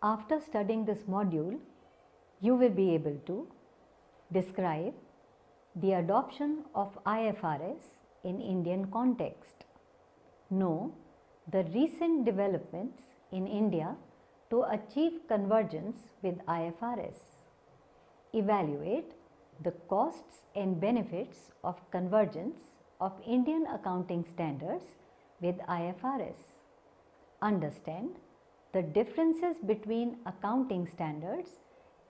After studying this module, you will be able to describe the adoption of IFRS in Indian context, know the recent developments in India to achieve convergence with IFRS, evaluate the costs and benefits of convergence of Indian accounting standards with IFRS, understand the differences between accounting standards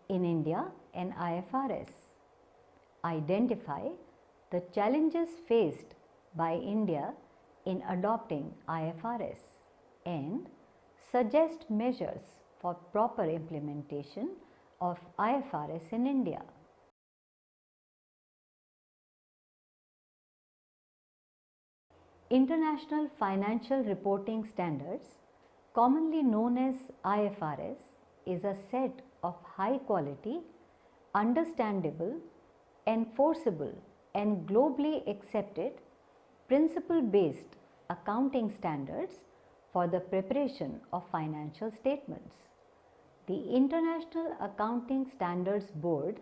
in India and IFRS, identify the challenges faced by India in adopting IFRS, and suggest measures for proper implementation of IFRS in India. International Financial Reporting Standards, commonly known as IFRS, is a set of high quality, understandable, enforceable and globally accepted principle-based accounting standards for the preparation of financial statements. The International Accounting Standards Board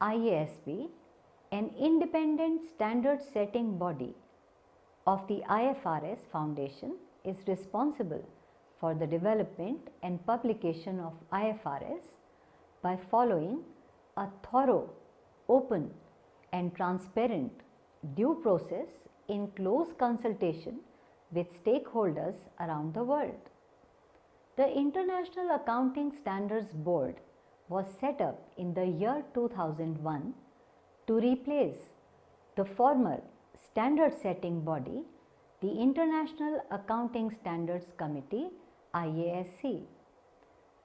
(IASB), an independent standard setting body of the IFRS Foundation, is responsible for the development and publication of IFRS by following a thorough, open and transparent due process in close consultation with stakeholders around the world. The International Accounting Standards Board was set up in the year 2001 to replace the former standard setting body, the International Accounting Standards Committee (IASC).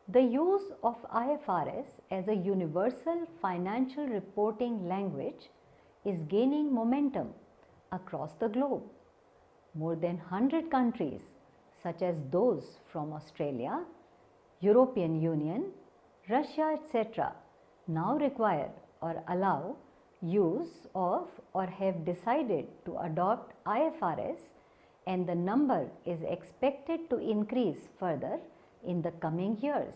The use of IFRS as a universal financial reporting language is gaining momentum across the globe. More than 100 countries, such as those from Australia, European Union, Russia, etc., now require or allow use of or have decided to adopt IFRS, and the number is expected to increase further in the coming years.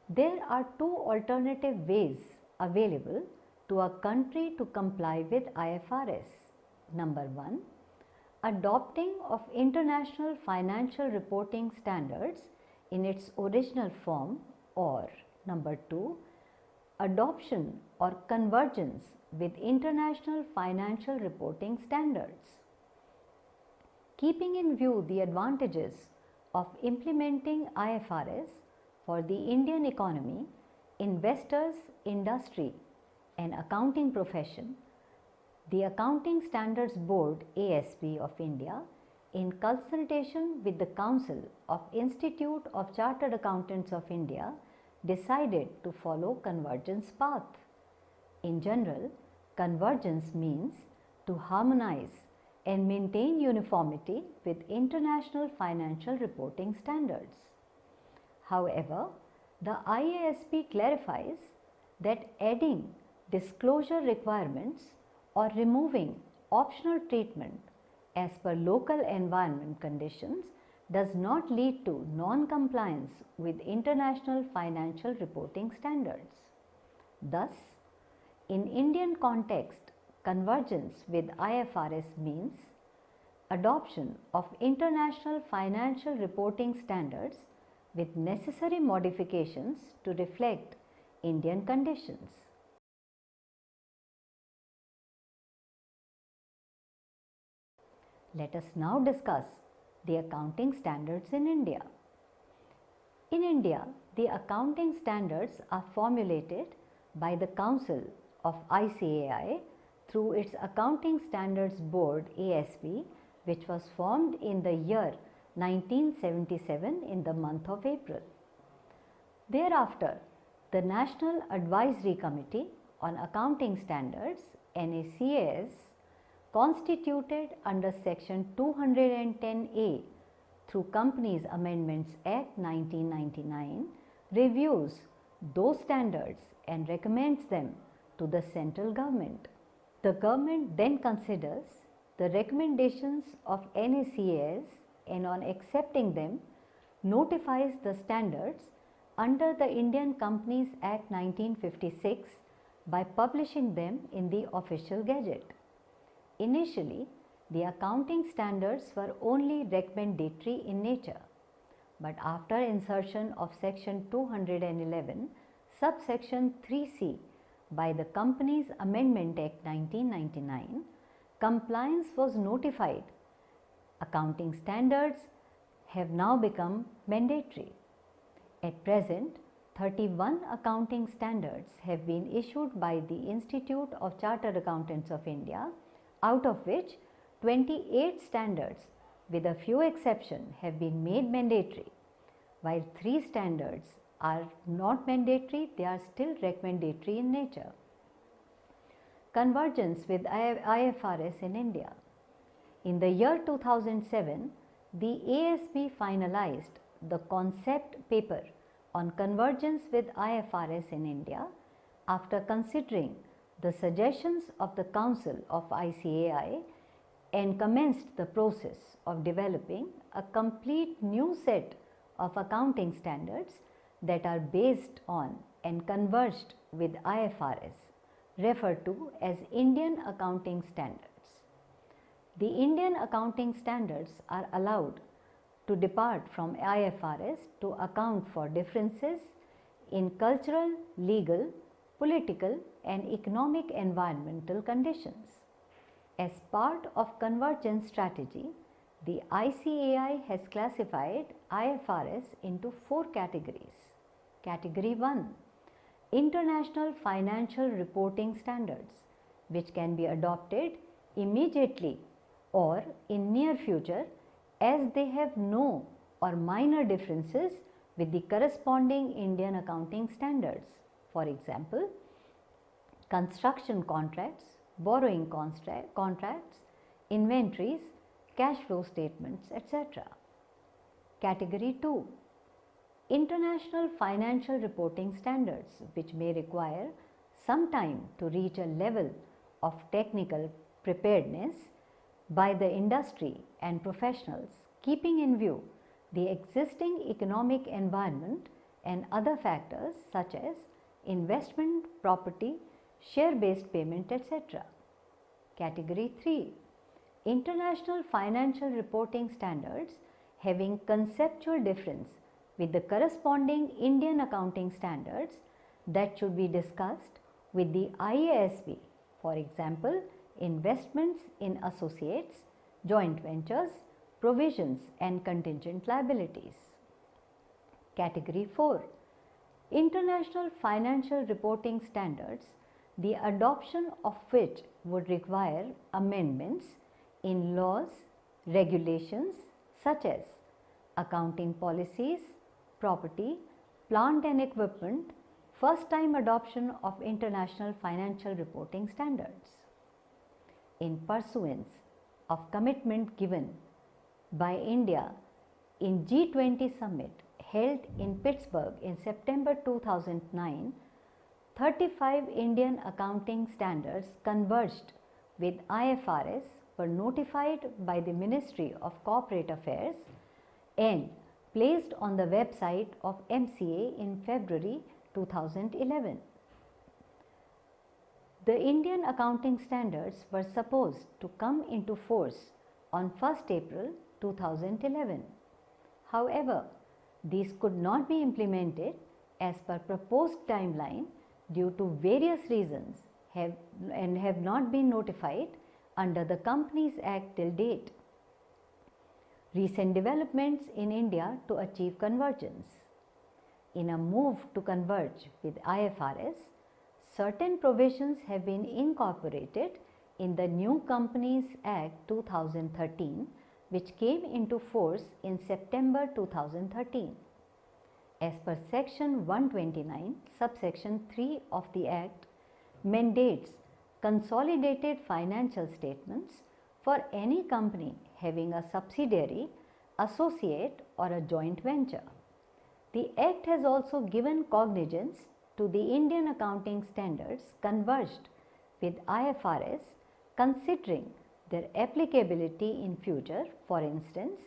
There are two alternative ways available to a country to comply with IFRS. Number one, adopting of International Financial Reporting Standards in its original form, or number two, adoption or convergence with International Financial Reporting Standards. Keeping in view the advantages of implementing IFRS for the Indian economy, investors, industry and accounting profession, the Accounting Standards Board (ASB) of India, in consultation with the Council of Institute of Chartered Accountants of India, decided to follow convergence path. In general, convergence means to harmonize and maintain uniformity with international financial reporting standards. However, the IASB clarifies that adding disclosure requirements or removing optional treatment as per local environment conditions does not lead to non-compliance with international financial reporting standards. Thus, in Indian context, convergence with IFRS means adoption of international financial reporting standards with necessary modifications to reflect Indian conditions. Let us now discuss the accounting standards in India. In India, the accounting standards are formulated by the Council of ICAI through its Accounting Standards Board (ASB), which was formed in the year 1977 in the month of April. Thereafter, the National Advisory Committee on Accounting Standards (NACAS), constituted under Section 210A through Companies Amendments Act 1999, reviews those standards and recommends them to the central government. The government then considers the recommendations of NACAS and on accepting them notifies the standards under the Indian Companies Act 1956 by publishing them in the official gazette. Initially, the accounting standards were only recommendatory in nature, but after insertion of section 211, subsection 3C by the Companies Amendment Act 1999, compliance was notified. Accounting standards have now become mandatory. At present, 31 accounting standards have been issued by the Institute of Chartered Accountants of India, out of which 28 standards with a few exceptions have been made mandatory. While 3 standards are not mandatory, they are still recommendatory in nature. Convergence with IFRS in India. In the year 2007, the ASB finalized the concept paper on convergence with IFRS in India after considering the suggestions of the Council of ICAI and commenced the process of developing a complete new set of accounting standards that are based on and converged with IFRS, referred to as Indian Accounting Standards. The Indian accounting standards are allowed to depart from IFRS to account for differences in cultural, legal, political and economic environmental conditions. As part of convergence strategy, the ICAI has classified IFRS into 4 categories. Category 1, International Financial Reporting Standards, which can be adopted immediately or in near future as they have no or minor differences with the corresponding Indian accounting standards. For example, construction contracts, borrowing contracts, inventories, cash flow statements, etc. Category 2, International Financial Reporting Standards, which may require some time to reach a level of technical preparedness by the industry and professionals, keeping in view the existing economic environment and other factors such as investment, property, share-based payment, etc. Category 3, International Financial Reporting Standards having conceptual difference with the corresponding Indian accounting standards that should be discussed with the IASB, for example, investments in associates, joint ventures, provisions and contingent liabilities. Category 4, International Financial Reporting Standards, the adoption of which would require amendments in laws, regulations such as accounting policies, property, plant and equipment, first time adoption of International Financial Reporting Standards. In pursuance of commitment given by India in G20 summit held in Pittsburgh in September 2009, 35 Indian accounting standards converged with IFRS were notified by the Ministry of Corporate Affairs and placed on the website of MCA in February 2011. The Indian accounting standards were supposed to come into force on 1st April 2011. However, these could not be implemented as per proposed timeline due to various reasons have not been notified under the Companies Act till date. Recent developments in India to achieve convergence. In a move to converge with IFRS, certain provisions have been incorporated in the new Companies Act 2013, which came into force in September 2013. As per section 129, subsection 3 of the Act mandates consolidated financial statements for any company having a subsidiary, associate or a joint venture. The Act has also given cognizance to the Indian accounting standards converged with IFRS, considering their applicability in future, for instance,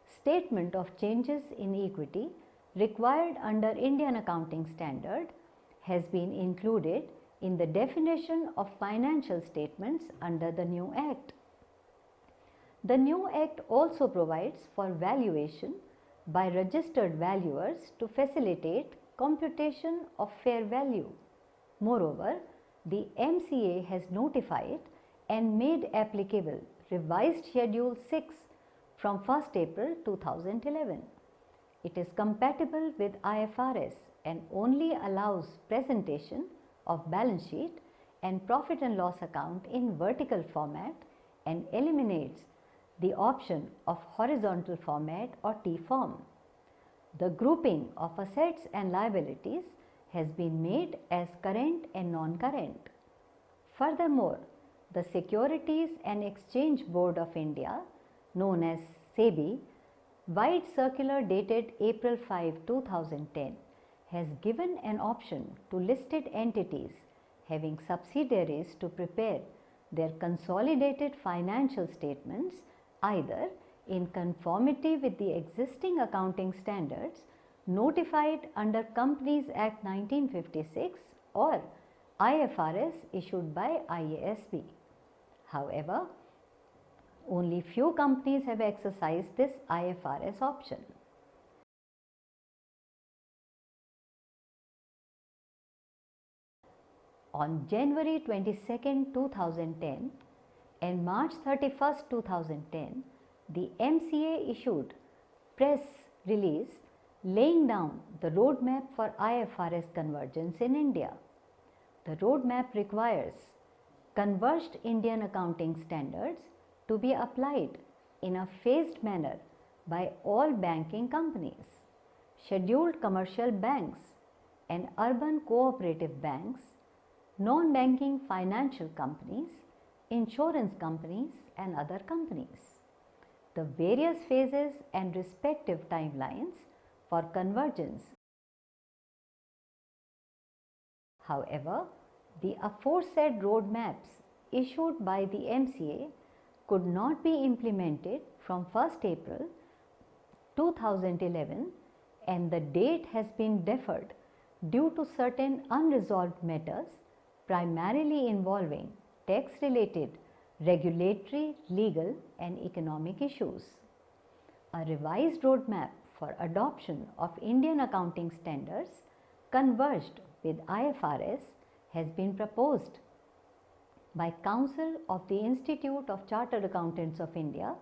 statement of changes in equity required under Indian accounting standard has been included in the definition of financial statements under the new Act. The new Act also provides for valuation by registered valuers to facilitate computation of fair value. Moreover, the MCA has notified and made applicable revised Schedule 6 from 1st April 2011. It is compatible with IFRS and only allows presentation of balance sheet and profit and loss account in vertical format and eliminates the option of horizontal format or T-form. The grouping of assets and liabilities has been made as current and non-current. Furthermore, the Securities and Exchange Board of India, known as SEBI, Wide Circular dated April 5, 2010, has given an option to listed entities having subsidiaries to prepare their consolidated financial statements either in conformity with the existing accounting standards notified under Companies Act 1956 or IFRS issued by IASB. However, only few companies have exercised this IFRS option. On January 22, 2010 and March 31, 2010, the MCA issued press release laying down the roadmap for IFRS convergence in India. The roadmap requires converged Indian accounting standards to be applied in a phased manner by all banking companies, scheduled commercial banks and urban cooperative banks, non-banking financial companies, insurance companies and other companies. The various phases and respective timelines for convergence. However, the aforesaid roadmaps issued by the MCA could not be implemented from 1st April 2011 and the date has been deferred due to certain unresolved matters primarily involving tax-related, regulatory, legal and economic issues. A revised roadmap for adoption of Indian accounting standards converged with IFRS has been proposed by Council of the Institute of Chartered Accountants of India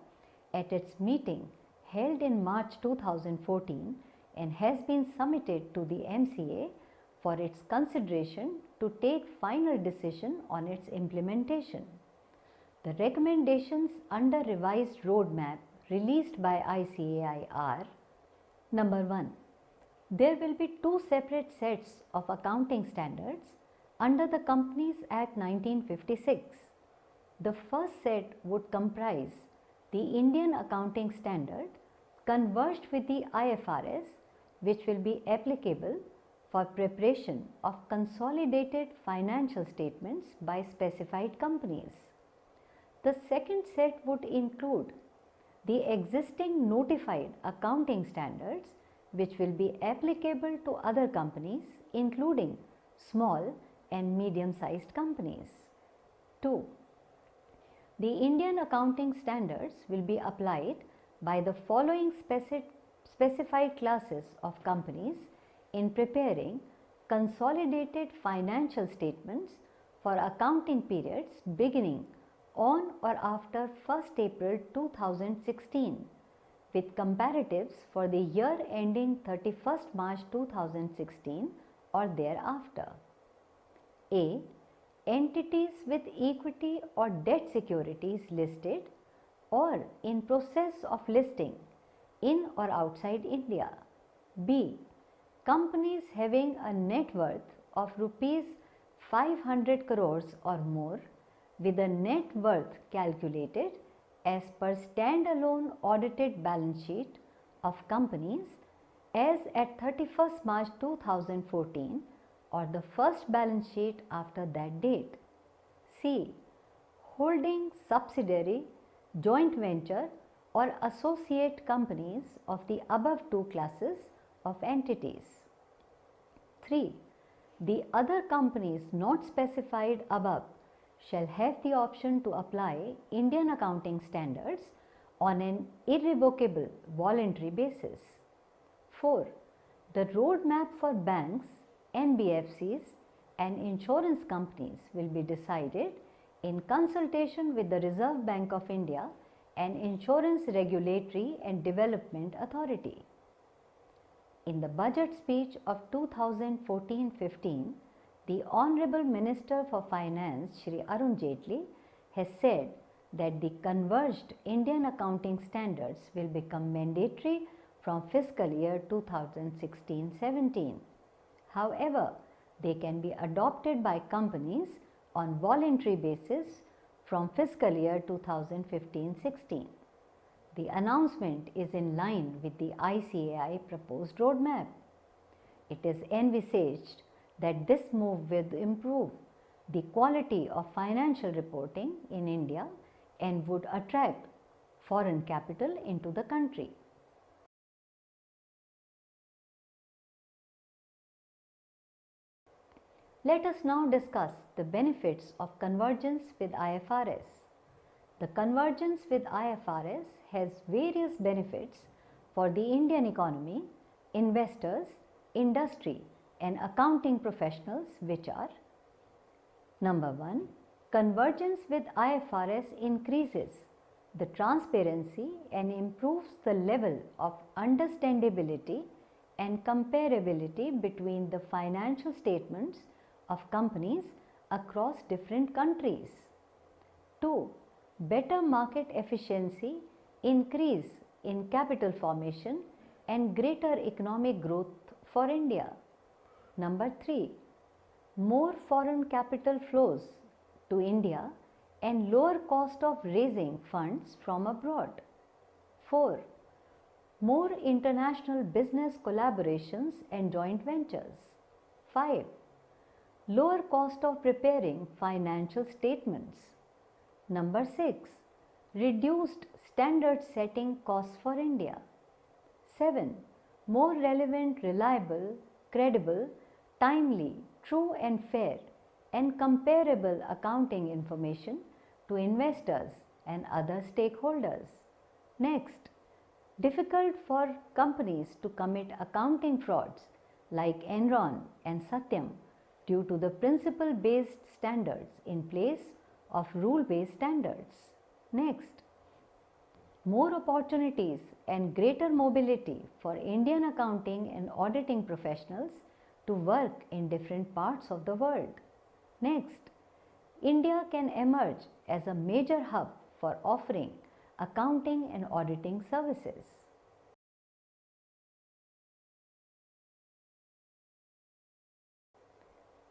at its meeting held in March 2014 and has been submitted to the MCA for its consideration to take final decision on its implementation. The recommendations under revised roadmap released by ICAI are: Number 1. There will be two separate sets of accounting standards under the Companies Act 1956. The first set would comprise the Indian accounting standard converged with the IFRS, which will be applicable for preparation of consolidated financial statements by specified companies. The second set would include the existing notified accounting standards, which will be applicable to other companies including small and medium-sized companies. 2. The Indian accounting standards will be applied by the following specified classes of companies in preparing consolidated financial statements for accounting periods beginning on or after 1st April 2016 with comparatives for the year ending 31st March 2016 or thereafter. A. Entities with equity or debt securities listed or in process of listing in or outside India. B. Companies having a net worth of rupees 500 crores or more with a net worth calculated as per standalone audited balance sheet of companies as at 31st March 2014 or the first balance sheet after that date. C. Holding subsidiary, joint venture or associate companies of the above two classes of entities. 3. The other companies not specified above shall have the option to apply Indian accounting standards on an irrevocable voluntary basis. 4. The roadmap for banks, NBFCs and insurance companies will be decided in consultation with the Reserve Bank of India and Insurance Regulatory and Development Authority. In the budget speech of 2014-15, the Honorable Minister for Finance, Shri Arun Jaitley, has said that the converged Indian accounting standards will become mandatory from fiscal year 2016-17. However, they can be adopted by companies on voluntary basis from fiscal year 2015-16. The announcement is in line with the ICAI proposed roadmap. It is envisaged that this move will improve the quality of financial reporting in India and would attract foreign capital into the country. Let us now discuss the benefits of convergence with IFRS. The convergence with IFRS has various benefits for the Indian economy, investors, industry and accounting professionals, which are: Number 1. Convergence with IFRS increases the transparency and improves the level of understandability and comparability between the financial statements of companies across different countries. 2. Better market efficiency, increase in capital formation and greater economic growth for India. Number 3. More foreign capital flows to India and lower cost of raising funds from abroad. 4. More international business collaborations and joint ventures. 5. Lower cost of preparing financial statements. Number 6. Reduced standard setting costs for India. 7. More relevant, reliable, credible, timely, true and fair and comparable accounting information to investors and other stakeholders. Next, difficult for companies to commit accounting frauds like Enron and Satyam due to the principle-based standards in place of rule-based standards. Next, more opportunities and greater mobility for Indian accounting and auditing professionals to work in different parts of the world. Next, India can emerge as a major hub for offering accounting and auditing services.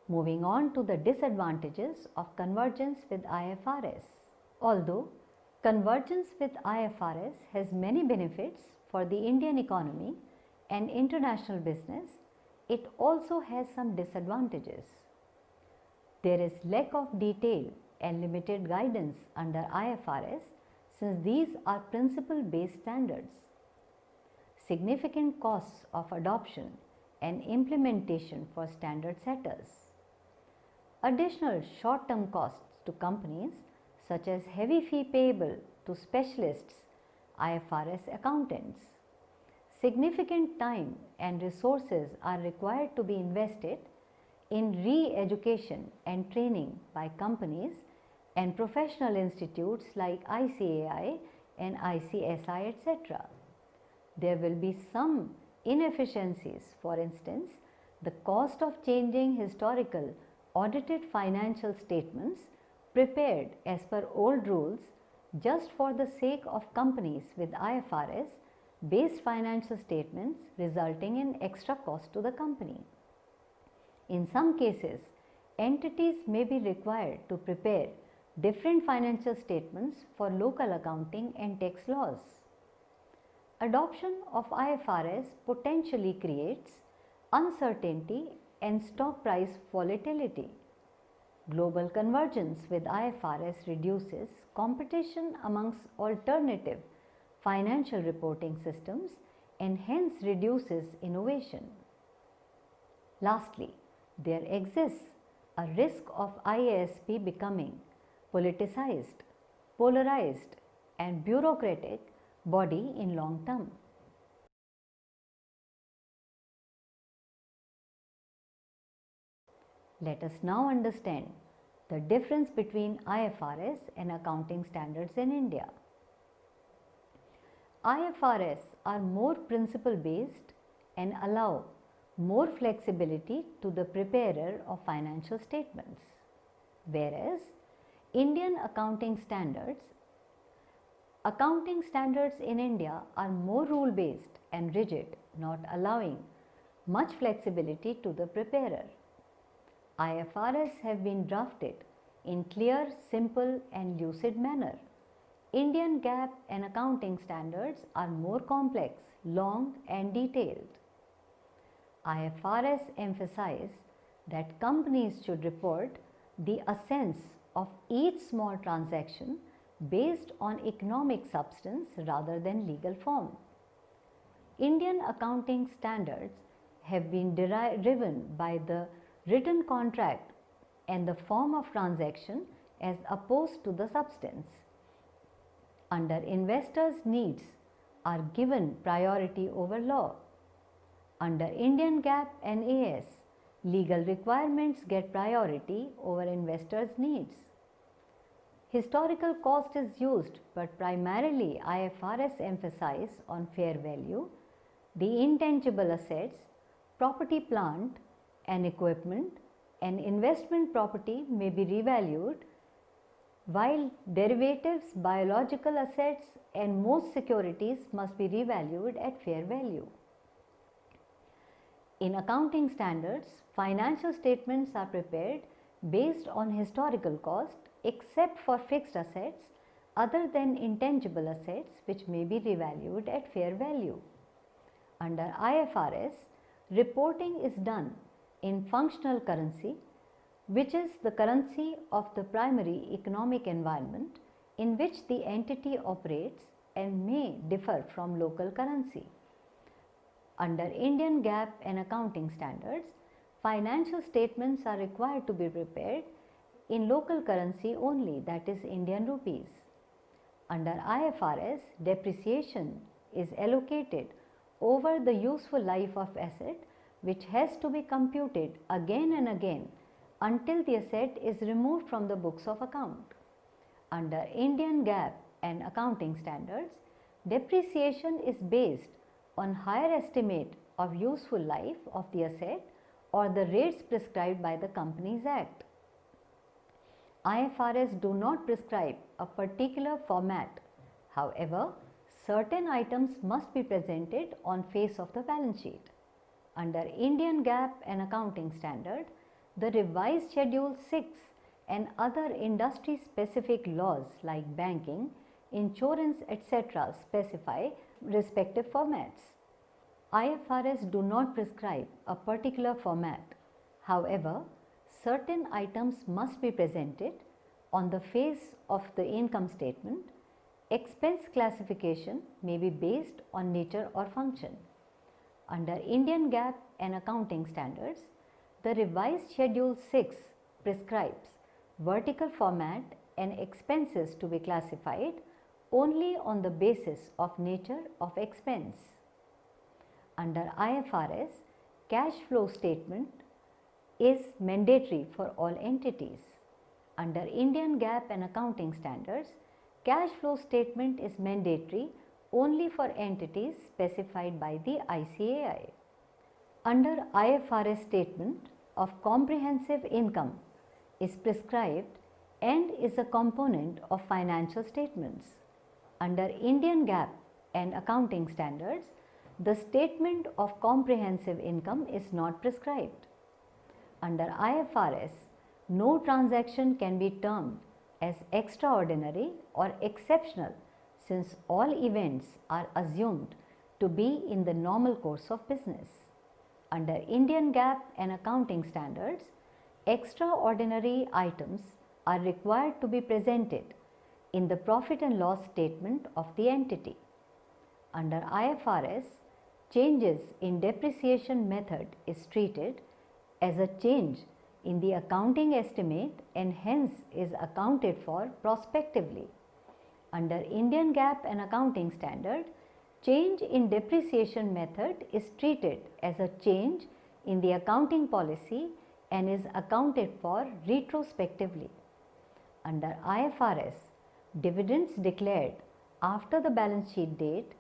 Moving on to the disadvantages of convergence with IFRS. Although convergence with IFRS has many benefits for the Indian economy and international business, it also has some disadvantages. There is lack of detail and limited guidance under IFRS since these are principle-based standards. Significant costs of adoption and implementation for standard setters. Additional short-term costs to companies such as heavy fee payable to specialists, IFRS accountants. Significant time and resources are required to be invested in re-education and training by companies and professional institutes like ICAI and ICSI, etc. There will be some inefficiencies. For instance, the cost of changing historical audited financial statements prepared as per old rules just for the sake of companies with IFRS based financial statements, resulting in extra cost to the company. In some cases, entities may be required to prepare different financial statements for local accounting and tax laws. Adoption of IFRS potentially creates uncertainty and stock price volatility. Global convergence with IFRS reduces competition amongst alternative financial reporting systems and hence reduces innovation. Lastly, there exists a risk of IASP becoming politicized, polarized and bureaucratic body in long term. Let us now understand the difference between IFRS and accounting standards in India. IFRS are more principle based and allow more flexibility to the preparer of financial statements, whereas Indian accounting standards in India are more rule based and rigid, not allowing much flexibility to the preparer. IFRS have been drafted in clear, simple and lucid manner. Indian GAAP and accounting standards are more complex, long and detailed. IFRS emphasize that companies should report the assets of each small transaction based on economic substance rather than legal form. Indian accounting standards have been driven by the written contract and the form of transaction as opposed to the substance. Under investors' needs are given priority over law. Under Indian GAAP and AS, legal requirements get priority over investors' needs. Historical cost is used, but primarily IFRS emphasize on fair value, the intangible assets, property, plant and equipment and investment property may be revalued, while derivatives, biological assets and most securities must be revalued at fair value. In accounting standards, financial statements are prepared based on historical cost except for fixed assets other than intangible assets which may be revalued at fair value. Under IFRS, reporting is done in functional currency, which is the currency of the primary economic environment in which the entity operates and may differ from local currency. Under Indian GAAP and accounting standards, financial statements are required to be prepared in local currency only, that is Indian rupees. Under IFRS, depreciation is allocated over the useful life of asset, which has to be computed again and again until the asset is removed from the books of account. Under Indian GAAP and accounting standards, depreciation is based on higher estimate of useful life of the asset or the rates prescribed by the Companies Act. IFRS do not prescribe a particular format. However, certain items must be presented on face of the balance sheet. Under Indian GAAP and accounting standard, the revised Schedule 6 and other industry specific laws like banking, insurance, etc. specify respective formats. IFRS do not prescribe a particular format. However, certain items must be presented on the face of the income statement. Expense classification may be based on nature or function. Under Indian GAAP and accounting standards, the revised Schedule 6 prescribes vertical format and expenses to be classified only on the basis of nature of expense. Under IFRS, cash flow statement is mandatory for all entities. Under Indian GAAP and accounting standards, cash flow statement is mandatory only for entities specified by the ICAI. Under IFRS, statement of comprehensive income is prescribed and is a component of financial statements. Under Indian GAAP and accounting standards, the statement of comprehensive income is not prescribed. Under IFRS, no transaction can be termed as extraordinary or exceptional since all events are assumed to be in the normal course of business. Under Indian GAAP and accounting standards, extraordinary items are required to be presented in the profit and loss statement of the entity. Under IFRS, changes in depreciation method is treated as a change in the accounting estimate and hence is accounted for prospectively. Under Indian GAAP and accounting standard, change in depreciation method is treated as a change in the accounting policy and is accounted for retrospectively. Under IFRS, dividends declared after the balance sheet date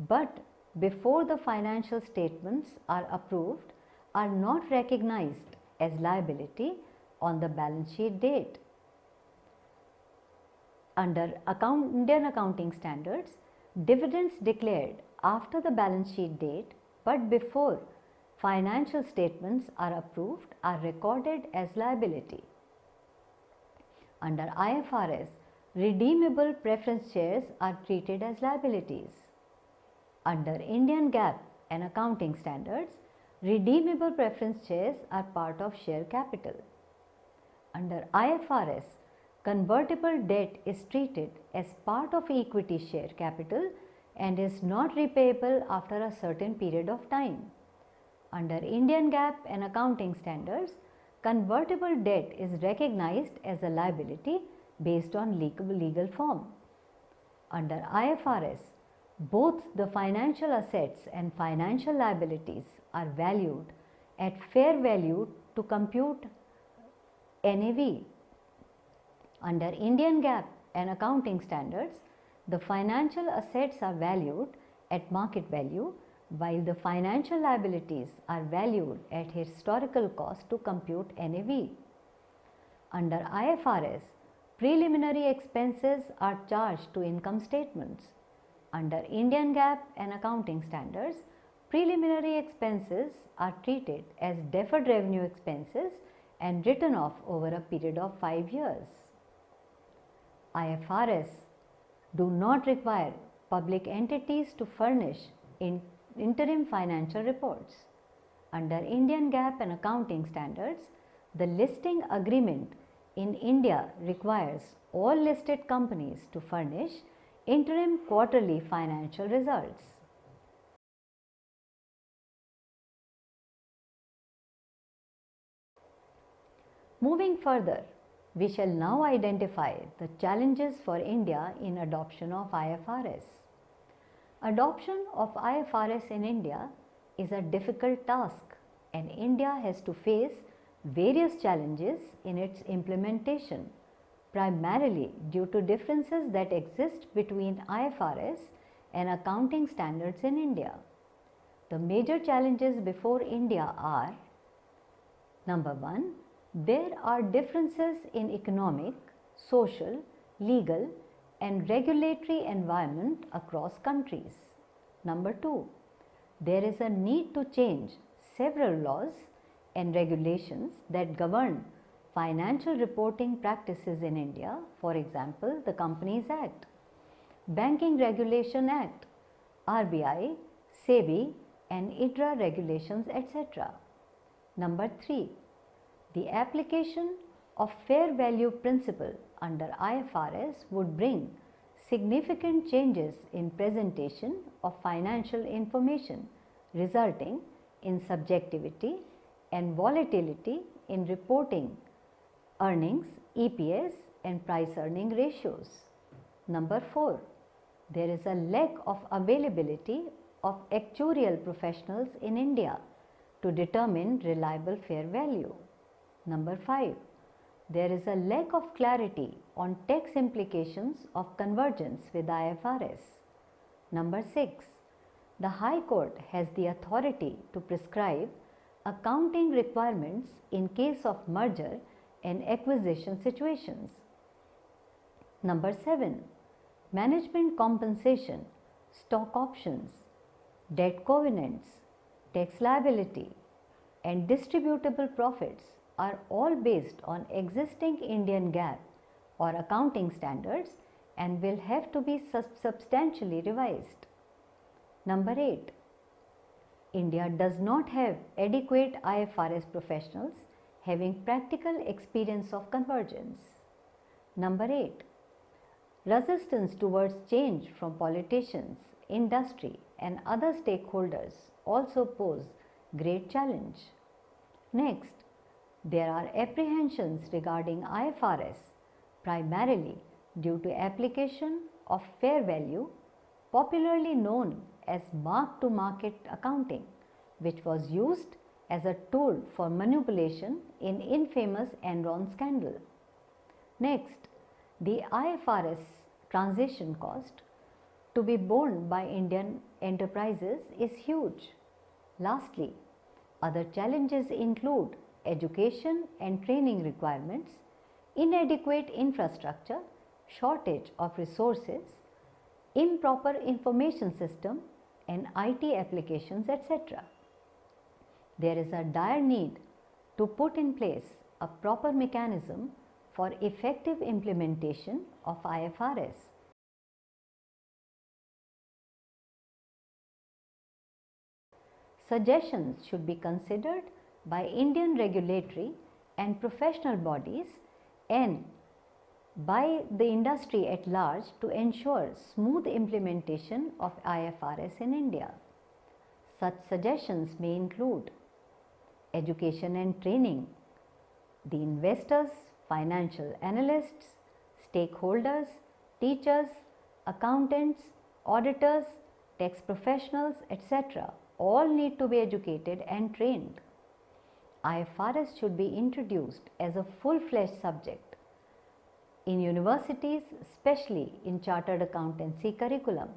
but before the financial statements are approved are not recognized as liability on the balance sheet date. Under Indian accounting standards, dividends declared after the balance sheet date but before financial statements are approved are recorded as liability. Under IFRS, redeemable preference shares are treated as liabilities. Under Indian GAAP and accounting standards, redeemable preference shares are part of share capital. Under IFRS, convertible debt is treated as part of equity share capital and is not repayable after a certain period of time. Under Indian GAAP and accounting standards, convertible debt is recognized as a liability based on legal form. Under IFRS, both the financial assets and financial liabilities are valued at fair value to compute NAV. Under Indian GAAP and accounting standards, the financial assets are valued at market value while the financial liabilities are valued at historical cost to compute NAV. Under IFRS, preliminary expenses are charged to income statements. Under Indian GAAP and accounting standards, preliminary expenses are treated as deferred revenue expenses and written off over a period of 5 years. IFRS do not require public entities to furnish interim financial reports. Under Indian GAAP and accounting standards, the listing agreement in India requires all listed companies to furnish interim quarterly financial results. Moving further, we shall now identify the challenges for India in adoption of IFRS. Adoption of IFRS in India is a difficult task and India has to face various challenges in its implementation, primarily due to differences that exist between IFRS and accounting standards in India. The major challenges before India are: number 1, there are differences in economic, social, legal and regulatory environment across countries. Number 2, there is a need to change several laws and regulations that govern financial reporting practices in India, for example, the Companies Act, Banking Regulation Act, RBI, SEBI and IDRA regulations, etc. Number 3, the application of fair value principle under IFRS would bring significant changes in presentation of financial information, resulting in subjectivity and volatility in reporting earnings, EPS and price earning ratios. Number 4, there is a lack of availability of actuarial professionals in India to determine reliable fair value. Number 5, there is a lack of clarity on tax implications of convergence with IFRS. Number 6, the High Court has the authority to prescribe accounting requirements in case of merger and acquisition situations. Number 7, management compensation, stock options, debt covenants, tax liability and distributable profits are all based on existing Indian GAAP or accounting standards and will have to be substantially revised. Number 8, India does not have adequate IFRS professionals having practical experience of convergence. Number 8, resistance towards change from politicians, industry and other stakeholders also pose great challenge. Next, there are apprehensions regarding IFRS, primarily due to application of fair value, popularly known as mark-to-market accounting, which was used as a tool for manipulation in infamous Enron scandal. Next, the IFRS transition cost to be borne by Indian enterprises is huge. Lastly, other challenges include education and training requirements, inadequate infrastructure, shortage of resources, improper information system and IT applications, etc. There is a dire need to put in place a proper mechanism for effective implementation of IFRS. Suggestions should be considered by Indian regulatory and professional bodies and by the industry at large to ensure smooth implementation of IFRS in India. Such suggestions may include education and training, the investors, financial analysts, stakeholders, teachers, accountants, auditors, tax professionals, etc. all need to be educated and trained. IFRS should be introduced as a full-fledged subject in universities, especially in chartered accountancy curriculum.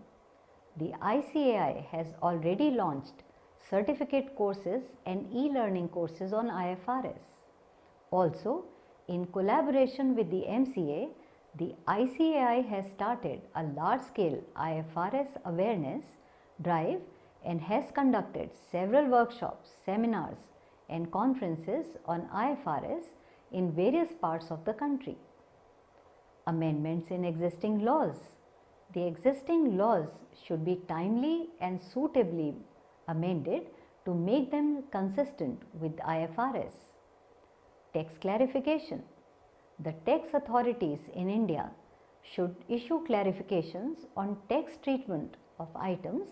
The ICAI has already launched certificate courses and e-learning courses on IFRS. Also, in collaboration with the MCA, the ICAI has started a large-scale IFRS awareness drive and has conducted several workshops, seminars and conferences on IFRS in various parts of the country. Amendments in existing laws. The existing laws should be timely and suitably amended to make them consistent with IFRS. Tax clarification. The tax authorities in India should issue clarifications on tax treatment of items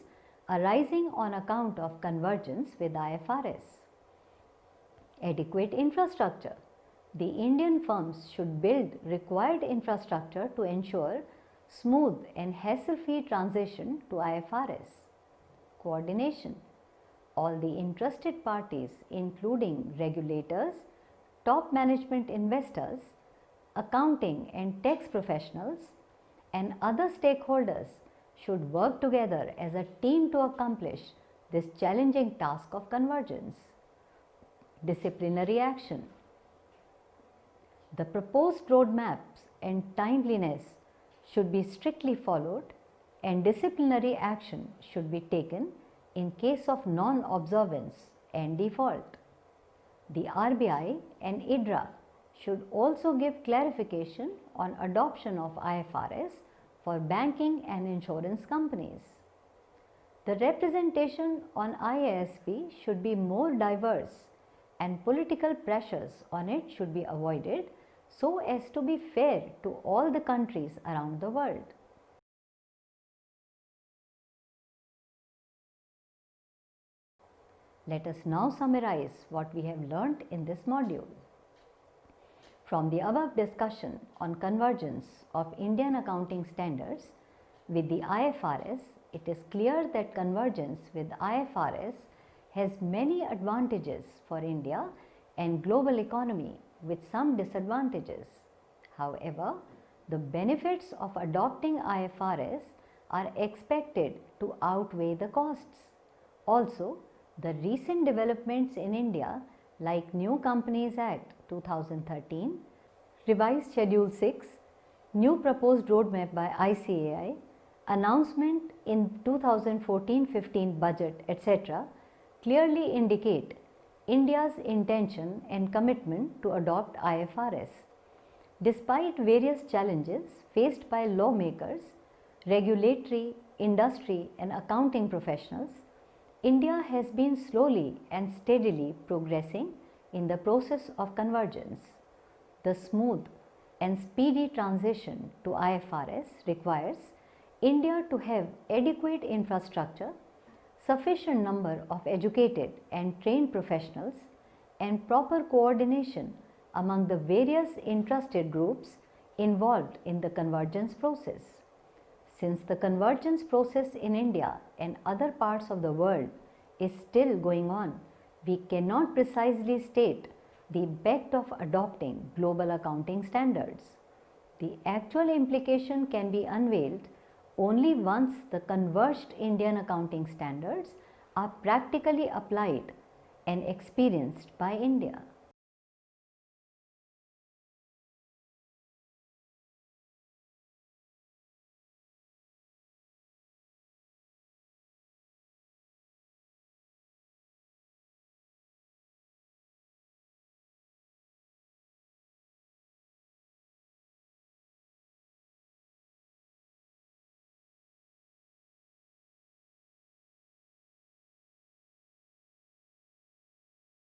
arising on account of convergence with IFRS. Adequate infrastructure. The Indian firms should build required infrastructure to ensure smooth and hassle-free transition to IFRS. Coordination. All the interested parties, including regulators, top management investors, accounting and tax professionals, and other stakeholders should work together as a team to accomplish this challenging task of convergence. Disciplinary action. The proposed roadmaps and timeliness should be strictly followed and disciplinary action should be taken in case of non-observance and default. The RBI and IDRA should also give clarification on adoption of IFRS for banking and insurance companies. The representation on IASB should be more diverse and political pressures on it should be avoided so as to be fair to all the countries around the world. Let us now summarize what we have learnt in this module. From the above discussion on convergence of Indian accounting standards with the IFRS, it is clear that convergence with IFRS has many advantages for India and global economy with some disadvantages. However, the benefits of adopting IFRS are expected to outweigh the costs. Also, the recent developments in India like New Companies Act 2013, Revised Schedule 6, new proposed roadmap by ICAI, announcement in 2014-15 budget, etc. clearly indicate India's intention and commitment to adopt IFRS. Despite various challenges faced by lawmakers, regulatory, industry and accounting professionals, India has been slowly and steadily progressing in the process of convergence. The smooth and speedy transition to IFRS requires India to have adequate infrastructure, sufficient number of educated and trained professionals, and proper coordination among the various interested groups involved in the convergence process. Since the convergence process in India and other parts of the world is still going on, we cannot precisely state the impact of adopting global accounting standards. The actual implication can be unveiled only once the converged Indian accounting standards are practically applied and experienced by India.